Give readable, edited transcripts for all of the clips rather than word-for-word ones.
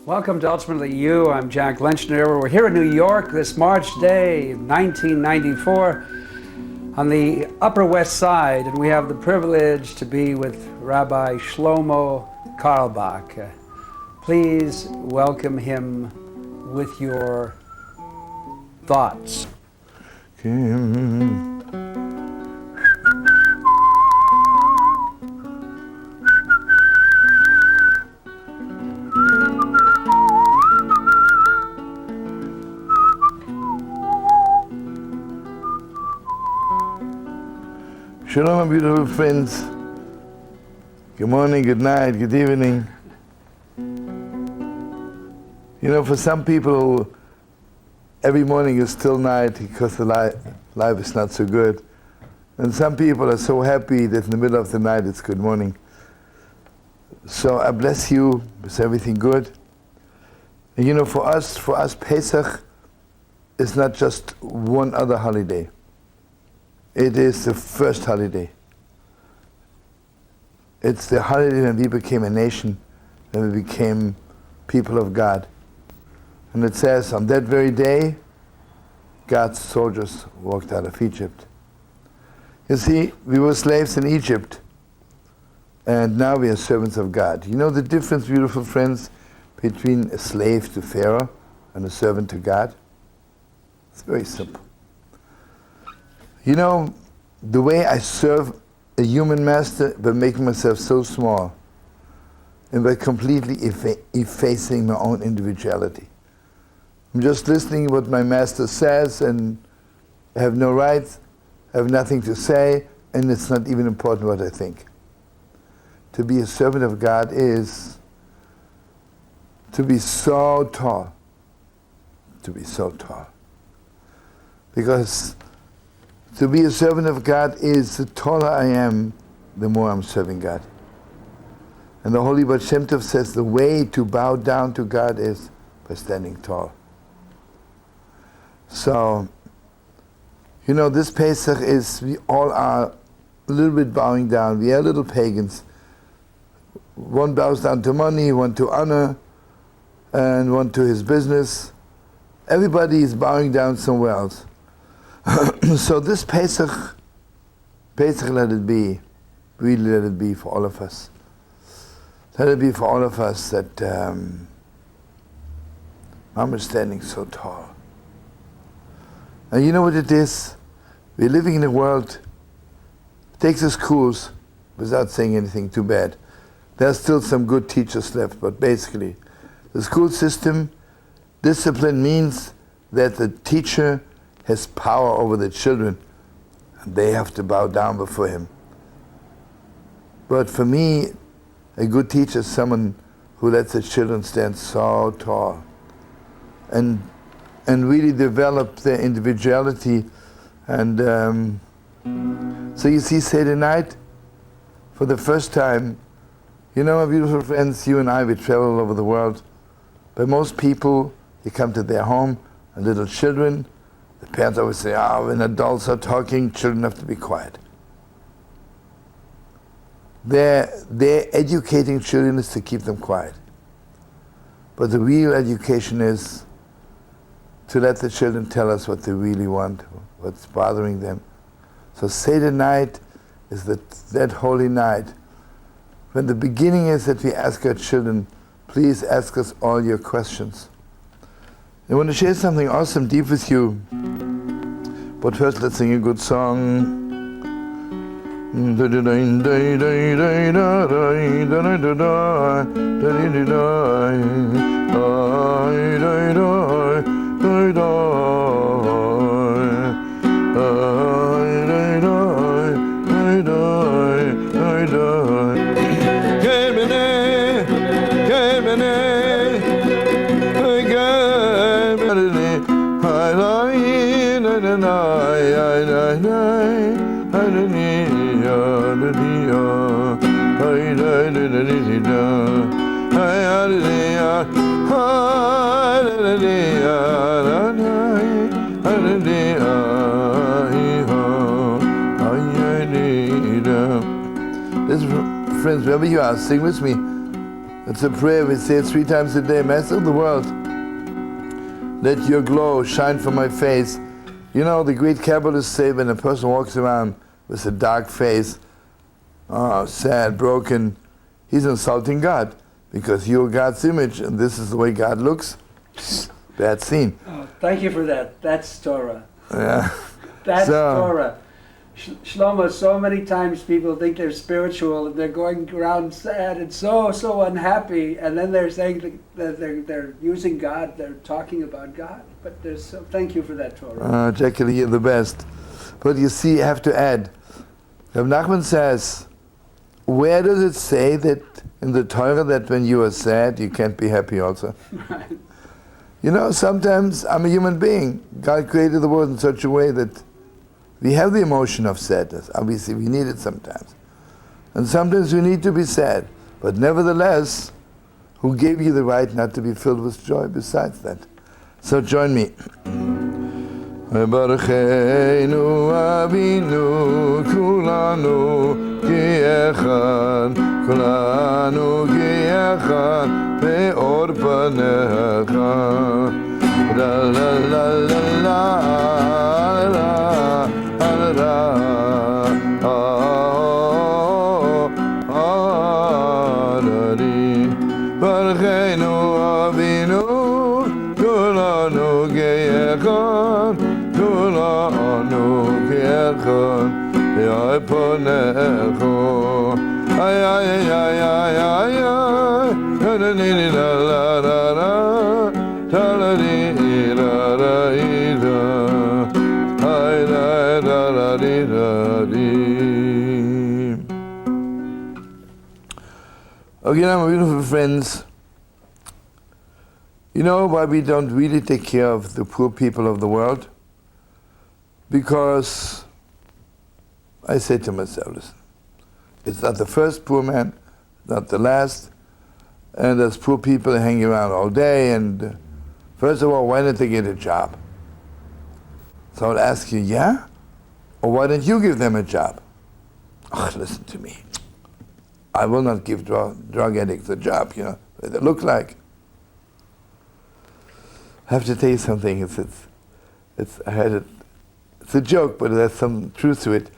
Welcome to Ultimately You. I'm Jack Lenchner. We're here in New York this March day, 1994, on the Upper West Side, and we have the privilege to be with Rabbi Shlomo Carlebach. Please welcome him with your thoughts. Shalom, my beautiful friends. Good morning, good night, good evening. You know, for some people, every morning is still night because the life is not so good. And some people are so happy that in the middle of the night it's good morning. So I bless you with everything good. And you know, for us Pesach is not just one other holiday. It is the first holiday. It's the holiday when we became a nation, when we became people of God. And it says, on that very day, God's soldiers walked out of Egypt. You see, we were slaves in Egypt, and now we are servants of God. You know the difference, beautiful friends, between a slave to Pharaoh and a servant to God? It's very simple. You know, the way I serve a human master by making myself so small and by completely effacing my own individuality. I'm just listening to what my master says and I have no rights, I have nothing to say, and it's not even important what I think. To be a servant of God is to be so tall. To be so tall. Because to be a servant of God is, the taller I am, the more I'm serving God. And the Holy Baal Shem Tov says the way to bow down to God is by standing tall. So, you know, this Pesach is, we all are a little bit bowing down. We are little pagans. One bows down to money, one to honor, and one to his business. Everybody is bowing down somewhere else. So this Pesach let it be, really let it be for all of us. Let it be for all of us that Mom is standing so tall. And you know what it is? We're living in a world, take the schools, without saying anything too bad. There are still some good teachers left, but basically, the school system, discipline means that the teacher has power over the children, and they have to bow down before him. But for me, a good teacher is someone who lets the children stand so tall and really develop their individuality. And so you see, Seder night, for the first time, you know, my beautiful friends, you and I, we travel all over the world. But most people, you come to their home, and little children, the parents always say, when adults are talking, children have to be quiet. They're educating children is to keep them quiet. But the real education is to let the children tell us what they really want, what's bothering them. So Seder night is that holy night. When the beginning is that we ask our children, please ask us all your questions. I want to share something awesome, deep with you. But first, let's sing a good song. Listen, friends, wherever you are, sing with me. It's a prayer, we say it 3 times a day. Master of the world, let your glow shine from my face. You know, the great Kabbalists say when a person walks around with a dark face, sad, broken, he's insulting God, because you're God's image and this is the way God looks. Bad scene. Oh, thank you for that. That's Torah. Yeah. That's Torah. Shlomo, so many times people think they're spiritual and they're going around sad and so unhappy, and then they're saying that they're using God, they're talking about God. But thank you for that, Torah. Jackie, you're the best. But you see, you have to add. Rav Nachman says, where does it say that in the Torah that when you are sad, you can't be happy also? Right. You know, sometimes I'm a human being. God created the world in such a way that we have the emotion of sadness. Obviously, we need it sometimes. And sometimes we need to be sad. But nevertheless, who gave you the right not to be filled with joy besides that? So join me. Barucheinu Avinu kulanu ki'echad, kulanu ki'echad be'or panecha. La la la la la la Barucheinu Avinu kulanu ki'echad, kulanu ki'echad be'or panecha. Ay ay ay ay ay ay ay la la la la la. Okay, now my beautiful friends, you know why we don't really take care of the poor people of the world? Because I say to myself, listen, it's not the first poor man, not the last, and there's poor people hanging around all day, and first of all, why don't they get a job? So I would ask you, yeah? Or why don't you give them a job? Oh, listen to me. I will not give drug addicts a job, you know, what they look like. I have to tell you something. It's a joke, but there's some truth to it.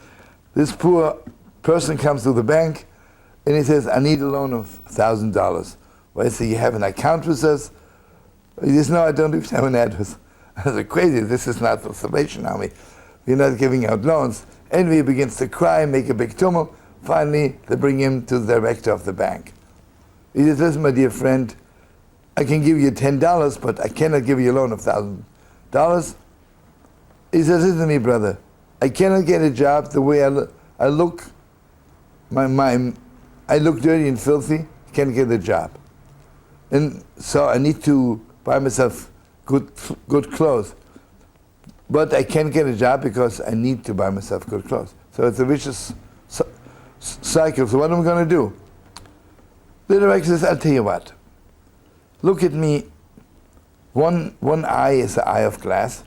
This poor person comes to the bank and he says, I need a loan of $1,000. Well, I say, you have an account with us? He says, no, I don't even have an address. I said, crazy, this is not the Salvation Army. We're not giving out loans. And he begins to cry, make a big tumult. Finally, they bring him to the director of the bank. He says, listen, my dear friend, I can give you $10, but I cannot give you a loan of $1,000. He says, listen to me, brother. I cannot get a job the way I look. I look dirty and filthy. I can't get a job. And so I need to buy myself good clothes. But I can't get a job because I need to buy myself good clothes. So it's a vicious cycle. So what am I going to do? The director says, I'll tell you what. Look at me. One eye is an eye of glass,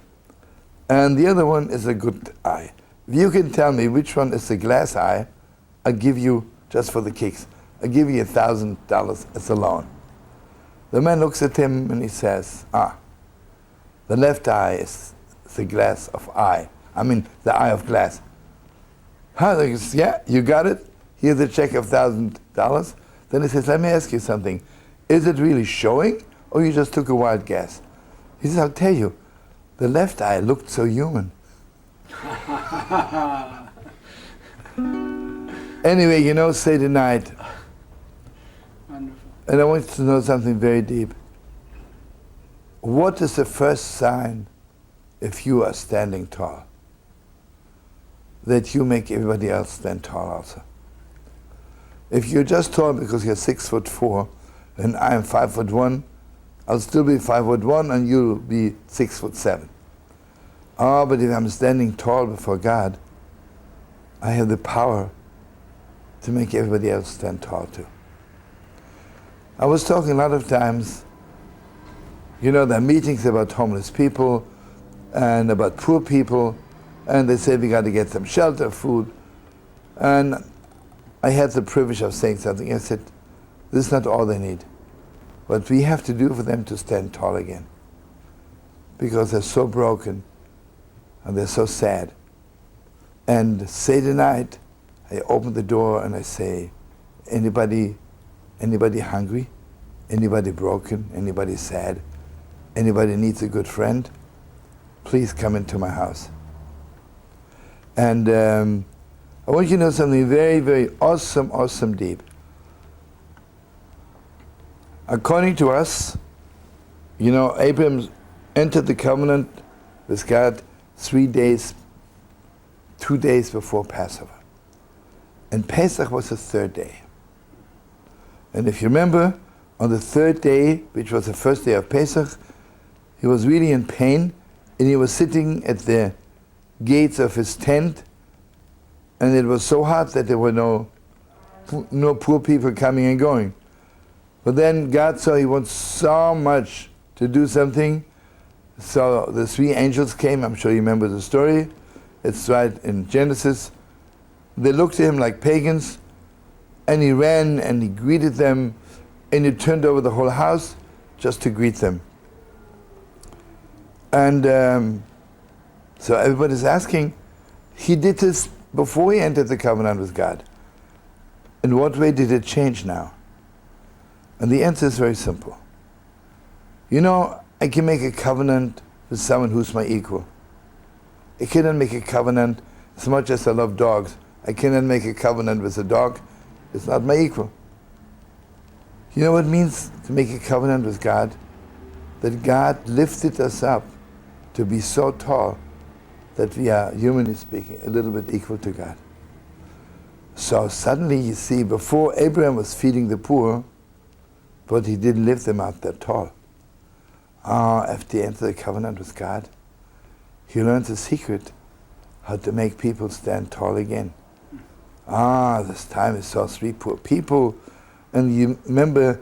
and the other one is a good eye. If you can tell me which one is the glass eye, I'll give you, just for the kicks, I'll give you $1,000 as a loan. The man looks at him and he says, the left eye is the glass of eye. I mean, the eye of glass. He says, yeah, you got it. Here's a check of $1,000. Then he says, let me ask you something. Is it really showing, or you just took a wild guess? He says, I'll tell you, the left eye looked so human. Anyway, you know, say tonight. Wonderful. And I want you to know something very deep. What is the first sign if you are standing tall? That you make everybody else stand tall also. If you're just tall because you're 6'4", and I'm 5'1", I'll still be 5'1", and you'll be 6'7". But if I'm standing tall before God, I have the power to make everybody else stand tall too. I was talking a lot of times, you know, there are meetings about homeless people and about poor people, and they say we got to get some shelter, food. And I had the privilege of saying something. I said, this is not all they need. What we have to do for them to stand tall again. Because they're so broken and they're so sad. And Seder night, I open the door and I say, anybody hungry? Anybody broken? Anybody sad? Anybody needs a good friend? Please come into my house. And I want you to know something very, very awesome deep. According to us, Abraham entered the covenant with God 2 days before Passover. And Pesach was the third day. And if you remember, on the third day, which was the first day of Pesach, he was really in pain, and he was sitting at the gates of his tent, and it was so hot that there were no poor people coming and going. But then God saw he wants so much to do something, so the 3 angels came. I'm sure you remember the story. It's right in Genesis. They looked at him like pagans, and he ran and he greeted them, and he turned over the whole house just to greet them. And so everybody's asking, he did this before he entered the covenant with God. In what way did it change now? And the answer is very simple. I can make a covenant with someone who's my equal. I cannot make a covenant, as much as I love dogs, I cannot make a covenant with a dog. It's not my equal. You know what it means to make a covenant with God? That God lifted us up to be so tall that we are, humanly speaking, a little bit equal to God. So suddenly you see, before Abraham was feeding the poor, but he didn't lift them up that tall. After he entered the covenant with God, he learned the secret how to make people stand tall again. This time he saw 3 poor people, and you remember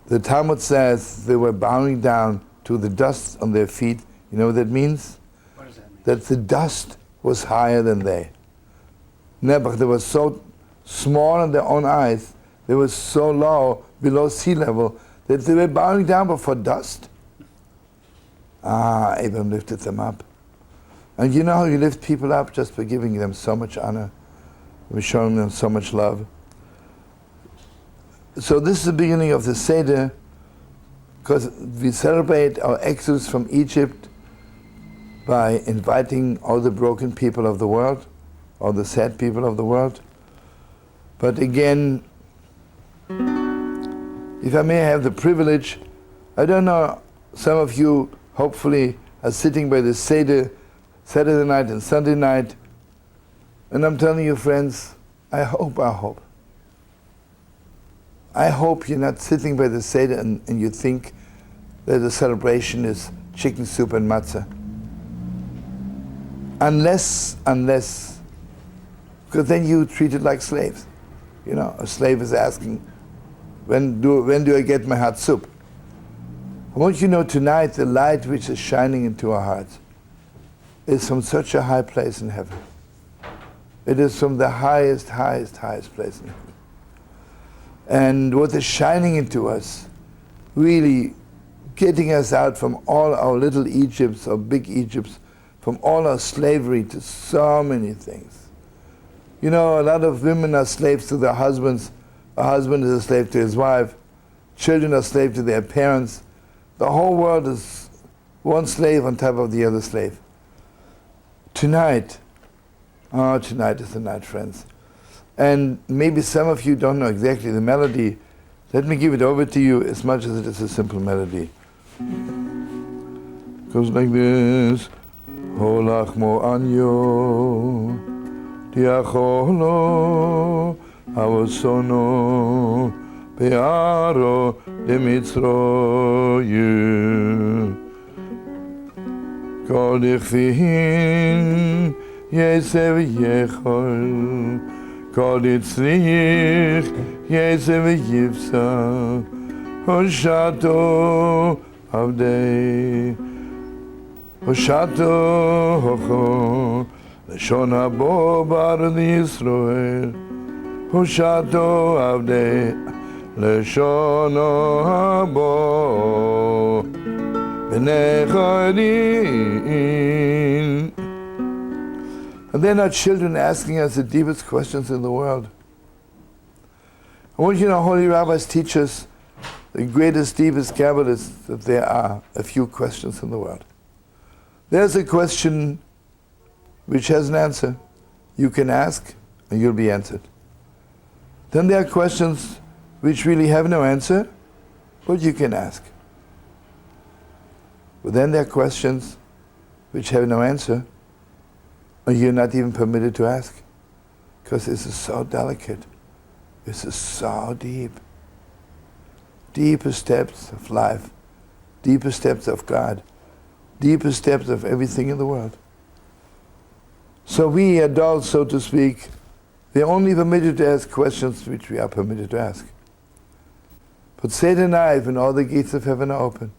the Talmud says they were bowing down to the dust on their feet. You know what that means? What does that mean? That the dust was higher than they. Never, they were so small in their own eyes, they were so low, below sea level, that they were bowing down before dust. Abraham lifted them up. And you know how you lift people up? Just by giving them so much honor, by showing them so much love. So this is the beginning of the Seder, because we celebrate our exodus from Egypt by inviting all the broken people of the world, all the sad people of the world. But again, if I may have the privilege, I don't know, some of you hopefully are sitting by the Seder Saturday night and Sunday night, and I'm telling you, friends, I hope you're not sitting by the Seder and you think that the celebration is chicken soup and matzah. Unless, because then you treat it like slaves. A slave is asking, when do I get my hot soup? I want you to know tonight the light which is shining into our hearts is from such a high place in heaven. It is from the highest place in heaven. And what is shining into us, really getting us out from all our little Egypts or big Egypts, from all our slavery to so many things. A lot of women are slaves to their husbands. A husband is a slave to his wife. Children are slaves to their parents. The whole world is one slave on top of the other slave. Tonight is the night, friends. And maybe some of you don't know exactly the melody. Let me give it over to you, as much as it is a simple melody. It goes like this. Holach mo anyo, diacholo, havosono, be'aro demitzroyu. Kol ichvin, yesev yechol, kol itzrich, yesev yivsa, hoshato avdei. Hoshato hocho, leshon habo bar Yisrael, Hushato avde leshono habo b'nei chodin. And they're not children asking us the deepest questions in the world. I want you to know, holy rabbis teach us the greatest, deepest Kabbalists that there are a few questions in the world. There's a question which has an answer. You can ask and you'll be answered. Then there are questions which really have no answer, but you can ask. But then there are questions which have no answer, and you're not even permitted to ask, because this is so delicate. This is so deep. Deepest depths of life, deepest depths of God, deepest depths of everything in the world. So we adults, so to speak, we're only permitted to ask questions which we are permitted to ask. But Seder night, when all the gates of heaven are open,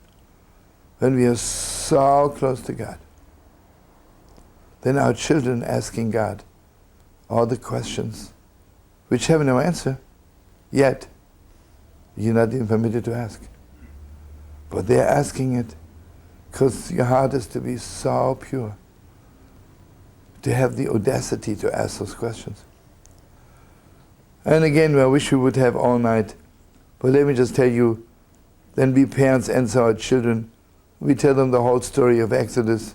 when we are so close to God, then our children asking God all the questions which have no answer, yet you're not even permitted to ask. But they're asking it because your heart is to be so pure, to have the audacity to ask those questions. And again, I wish we would have all night, but let me just tell you, then we parents answer our children. We tell them the whole story of Exodus,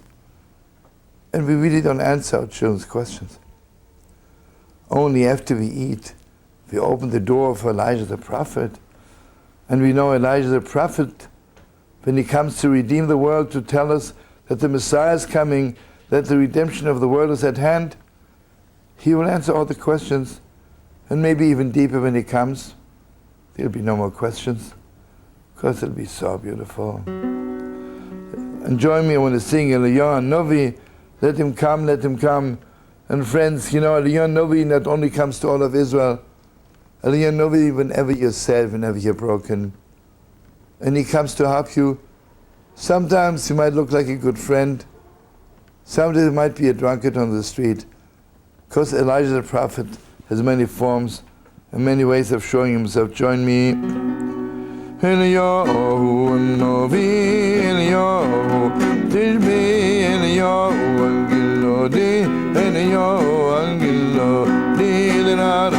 and we really don't answer our children's questions. Only after we eat, we open the door for Elijah the prophet, and we know Elijah the prophet, when he comes to redeem the world, to tell us that the Messiah is coming, that the redemption of the world is at hand, he will answer all the questions, and maybe even deeper when he comes. There'll be no more questions, because it'll be so beautiful. And join me, I want to sing Eliyahu Novi, let him come, let him come. And friends, you know, Eliyahu Novi not only comes to all of Israel, Eliyahu Novi whenever you're sad, whenever you're broken, and he comes to help you. Sometimes he might look like a good friend, sometimes he might be a drunkard on the street, because Elijah the prophet has many forms and many ways of showing himself. Join me. Eliyahu Novi, Eliyahu Tishbi, Eliyahu Angilodi, Eliyahu Angilodi, Lila,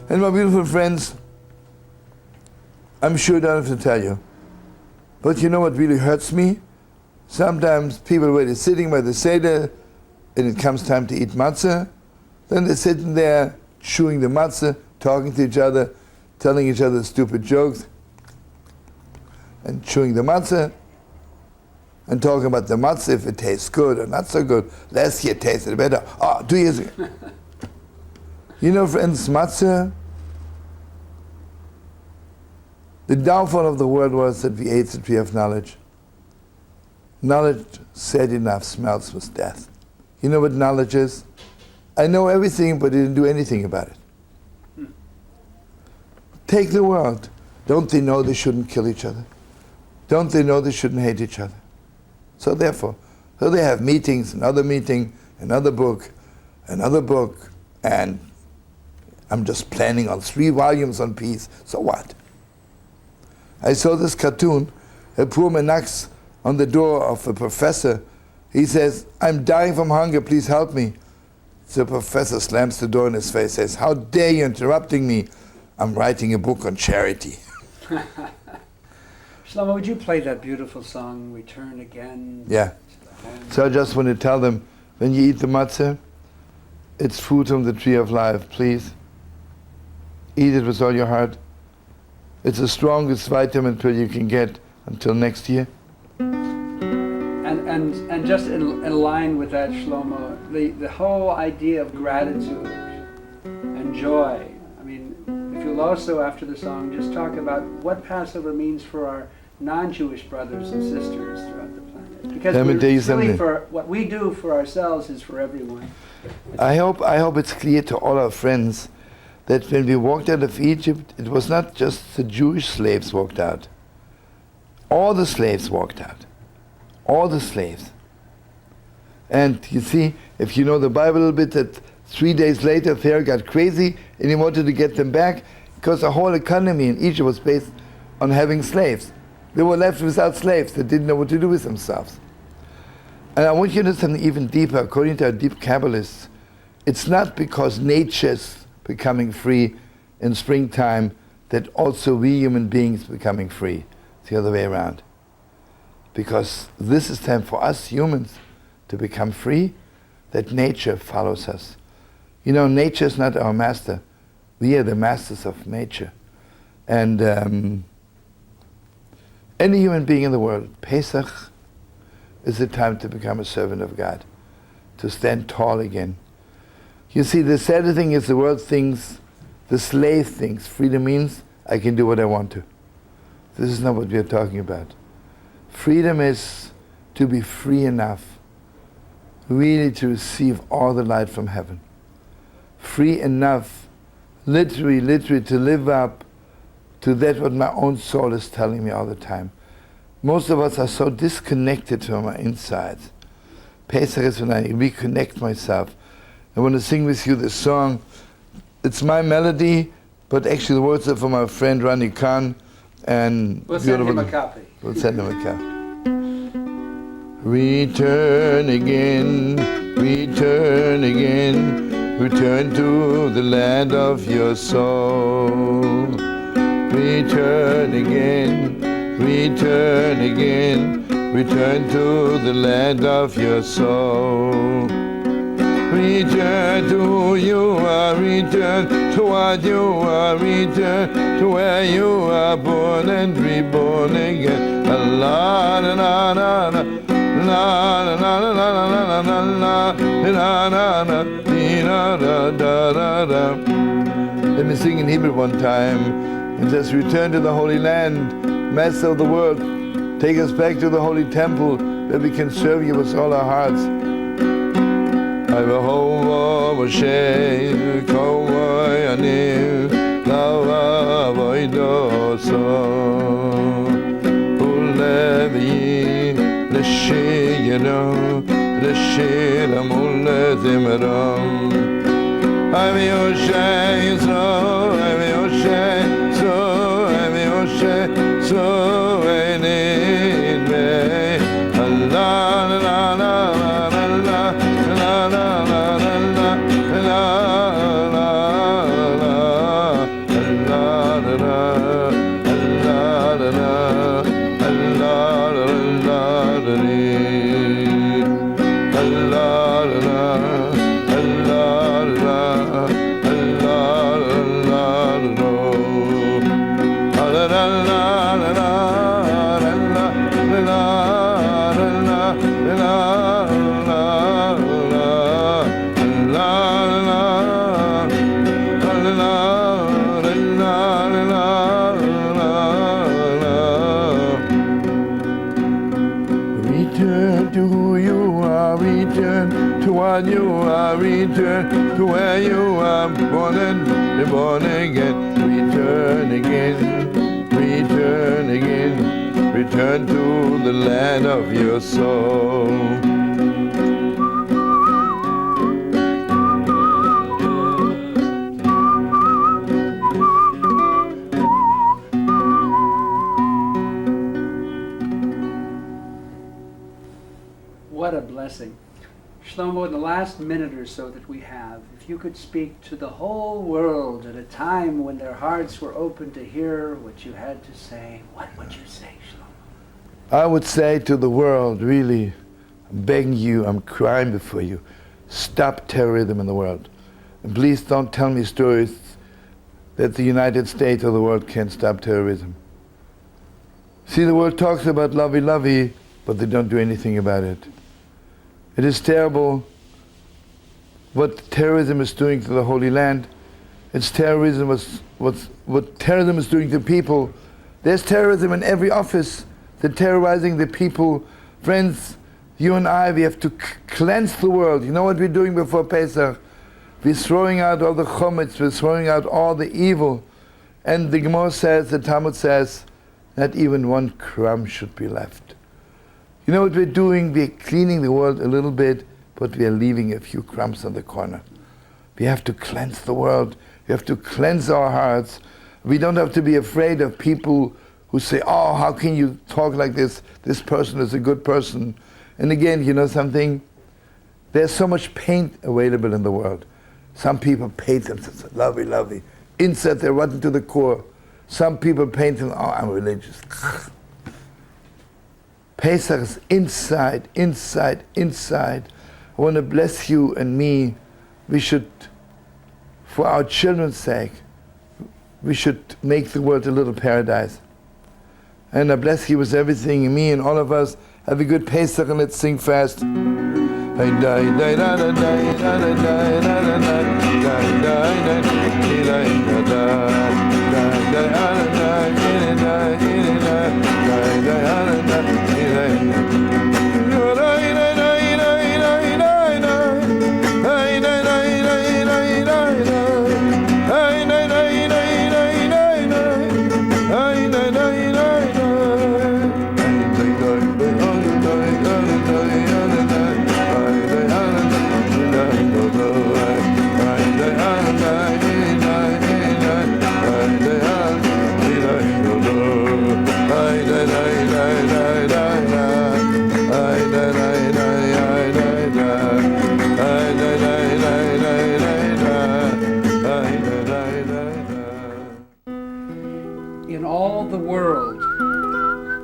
And my beautiful friends, I'm sure I don't have to tell you, but you know what really hurts me? Sometimes people, when they're sitting by the Seder, and it comes time to eat matzah, then they're sitting there chewing the matzah, talking to each other, telling each other stupid jokes, and chewing the matzah, and talking about the matzah, if it tastes good or not so good. Last year it tasted better. 2 years ago. You know, friends, matzah, the downfall of the world was that we ate the tree of knowledge. Knowledge, said enough, smells with death. You know what knowledge is? I know everything, but I didn't do anything about it. Take the world. Don't they know they shouldn't kill each other? Don't they know they shouldn't hate each other? So therefore, so they have meetings, another meeting, another book, and I'm just planning on 3 volumes on peace. So what? I saw this cartoon, a poor man knocks on the door of a professor. He says, "I'm dying from hunger, please help me." The professor slams the door in his face, says, "How dare you interrupting me? I'm writing a book on charity." Shlomo, would you play that beautiful song, Return Again? Yeah. So I just want to tell them, when you eat the matzah, it's food from the tree of life, please. Eat it with all your heart. It's the strongest vitamin pill you can get until next year. And just in line with that, Shlomo, the whole idea of gratitude and joy. I mean, if you'll also, after the song, just talk about what Passover means for our non-Jewish brothers and sisters throughout the planet. Because Let me tell you really, something. for what we do for ourselves is for everyone. I hope it's clear to all our friends that when we walked out of Egypt, it was not just the Jewish slaves walked out. All the slaves walked out. All the slaves. And you see, if you know the Bible a little bit, that 3 days later Pharaoh got crazy and he wanted to get them back because the whole economy in Egypt was based on having slaves. They were left without slaves. They didn't know what to do with themselves. And I want you to know something even deeper. According to our deep Kabbalists, it's not because nature's becoming free in springtime that also we human beings becoming free. It's the other way around. Because this is time for us humans to become free, that nature follows us. You know, nature is not our master. We are the masters of nature. And any human being in the world, Pesach is the time to become a servant of God, to stand tall again. You see, the sad thing is the world thinks, the slave thinks, freedom means I can do what I want to. This is not what we are talking about. Freedom is to be free enough really to receive all the light from heaven. Free enough, literally to live up to that what my own soul is telling me all the time. Most of us are so disconnected from our insides. Pesach is when I reconnect myself. I want to sing with you this song. It's my melody, but actually the words are from our friend Rani Khan. And we'll send him a copy. We'll send him a copy. Return again, return again, return to the land of your soul. Return again, return again, return to the land of your soul. Return to who you are, return to what you are, return to where you are born and reborn again. La la la la la la la la la la la la. Let me sing in Hebrew one time. It says, return to the Holy Land, Master of the world. Take us back to the Holy Temple where we can serve you with all our hearts. I will hold Moshe, Kowai Ani, Lava Voidoso, Ulevi, Leshiro, Leshira Mule Zimram. I'm Yoshe, so I'm Yoshe, so I'm Yoshe, so I need me. Allah, la la la la. You are, return to where you are born and reborn again. Return again, return again, return to the land of your soul. What a blessing. Shlomo, in the last minute or so that we have, if you could speak to the whole world at a time when their hearts were open to hear what you had to say, what would you say, Shlomo? I would say to the world, really, I'm begging you, I'm crying before you. Stop terrorism in the world. And please don't tell me stories that the United States or the world can't stop terrorism. See, the world talks about lovey-lovey, but they don't do anything about it. It is terrible what terrorism is doing to the Holy Land. It's terrorism, what terrorism is doing to people. There's terrorism in every office. They're terrorizing the people. Friends, you and I, we have to cleanse the world. You know what we're doing before Pesach? We're throwing out all the chometz, we're throwing out all the evil. And the Gemara says, the Talmud says, not even one crumb should be left. You know what we're doing? We're cleaning the world a little bit, but we are leaving a few crumbs on the corner. We have to cleanse the world. We have to cleanse our hearts. We don't have to be afraid of people who say, oh, how can you talk like this? This person is a good person. And again, you know something? There's so much paint available in the world. Some people paint themselves lovely, lovely. Inside they're rotten to the core. Some people paint them, oh, I'm religious. Pesach is inside, inside, inside. I want to bless you and me. We should, for our children's sake, we should make the world a little paradise. And I bless you with everything, and me and all of us. Have a good Pesach and let's sing fast. In all the world,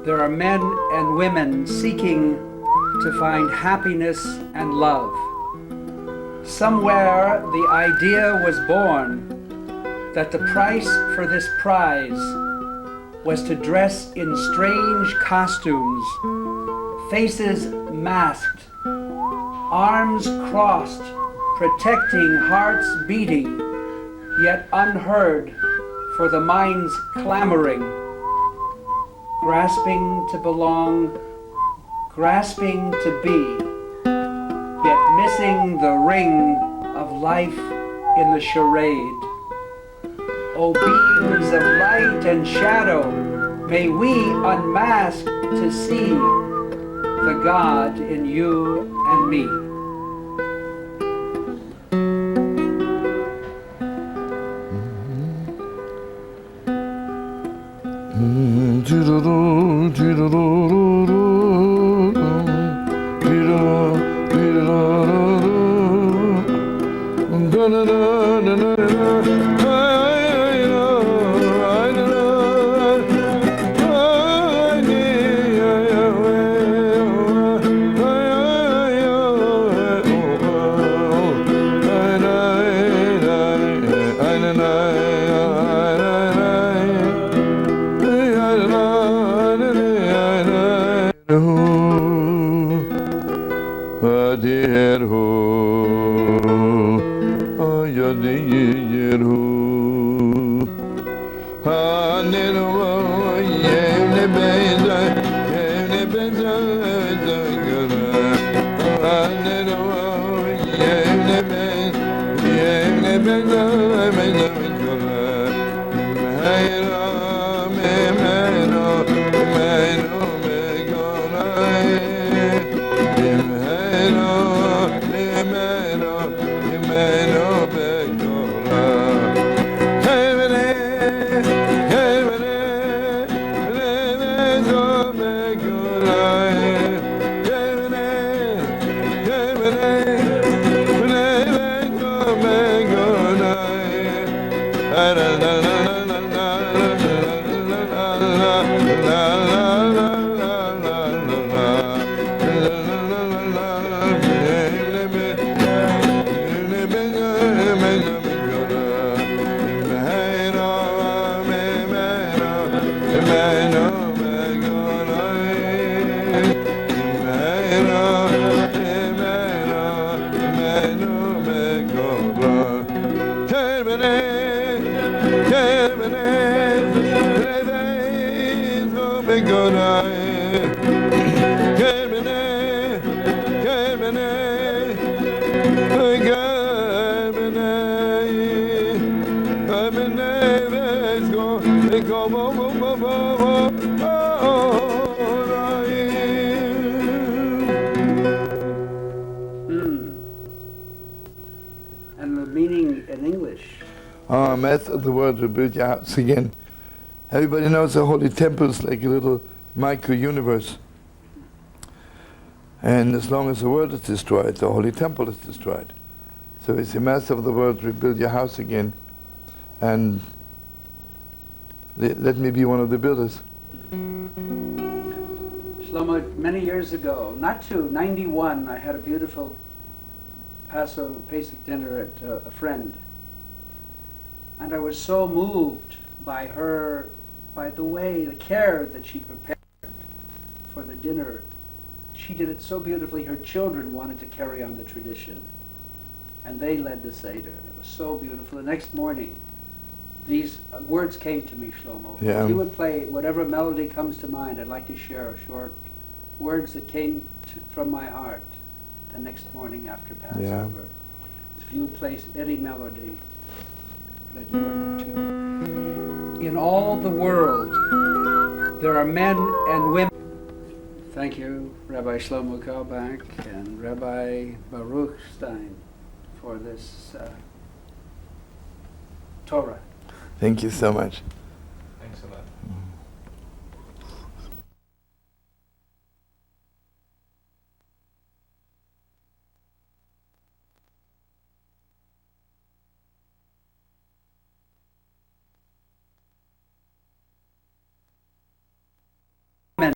there are men and women seeking to find happiness and love. Somewhere the idea was born that the price for this prize was to dress in strange costumes, faces masked, arms crossed, protecting hearts beating, yet unheard for the mind's clamoring, grasping to belong, grasping to be, yet missing the ring of life in the charade. O beings of light and shadow, may we unmask to see the God in you and me. Hello. And the meaning in English? That's the word, rebuild your house again. Everybody knows the holy temple is like a little micro-universe. And as long as the word is destroyed, the holy temple is destroyed. So it's the master of the word, rebuild your house again. And let me be one of the builders. Shlomo, many years ago, not too, 91, I had a beautiful Passover Pesach dinner at a friend. And I was so moved by her, by the way, the care that she prepared for the dinner. She did it so beautifully, her children wanted to carry on the tradition. And they led the Seder. It was so beautiful. The next morning, these words came to me, Shlomo. Yeah. If you would play whatever melody comes to mind, I'd like to share a short words that came from my heart the next morning after Passover. Yeah. So if you would play any melody that you are moved to. In all the world, there are men and women. Thank you, Rabbi Shlomo Kalbach and Rabbi Baruch Stein, for this Torah. Thank you so much.